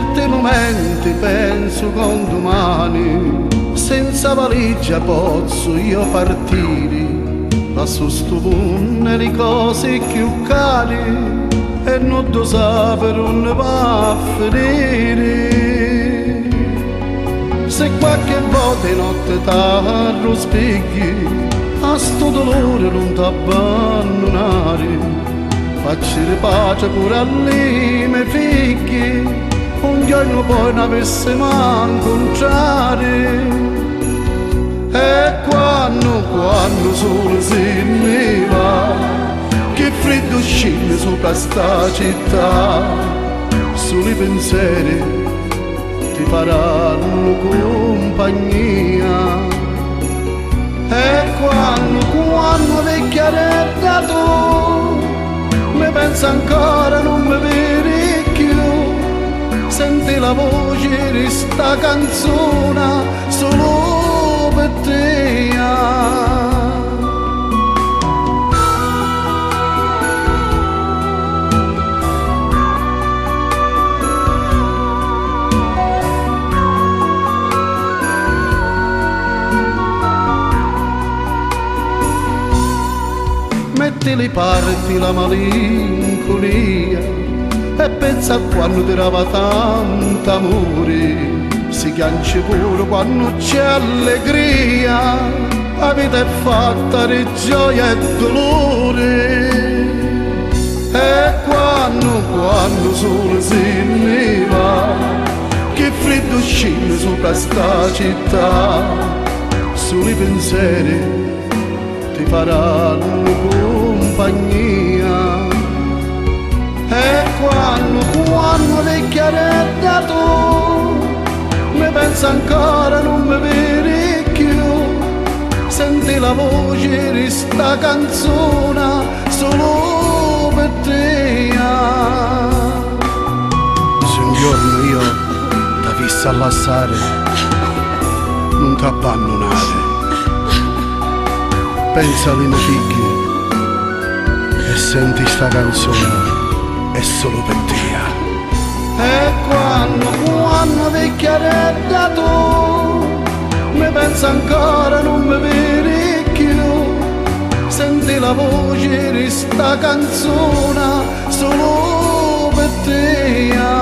certi momenti penso con domani, senza valigia posso io partire, ma su sto punto le cose più cari e non lo sa per non va a finire. Se qualche volta in notte t'arro specchi, a sto dolore non t'abbandonare, facci pace pure a lì, miei figli, un giorno poi ne avesse mai incontrare. E quando sole se ne va, che freddo scende sopra sta città, solo i pensieri ti faranno compagnia. E quando vecchiaretta tu mi pensa ancora, non mi vedi più, senti la voce di sta canzone solo per te. Metti le parti la malinconia e pensa a quando ti dava tanto amore, si piange pure quando c'è allegria, la vita è fatta di gioia e dolore. E quando sole se ne va, che freddo scende sopra sta città, solo i pensieri ti faranno compagnia. E quando vecchiaretta tu mi pensa ancora, non mi vedi più, senti la voce di sta canzone solo per te. Se un giorno io t'avessi a lasciare, non t'abbandonare, pensa alle mie figlie e senti sta canzone è solo per te. E quando vecchiaretta tu mi pensa ancora, non mi vedi più, senti la voce di sta canzone solo per te.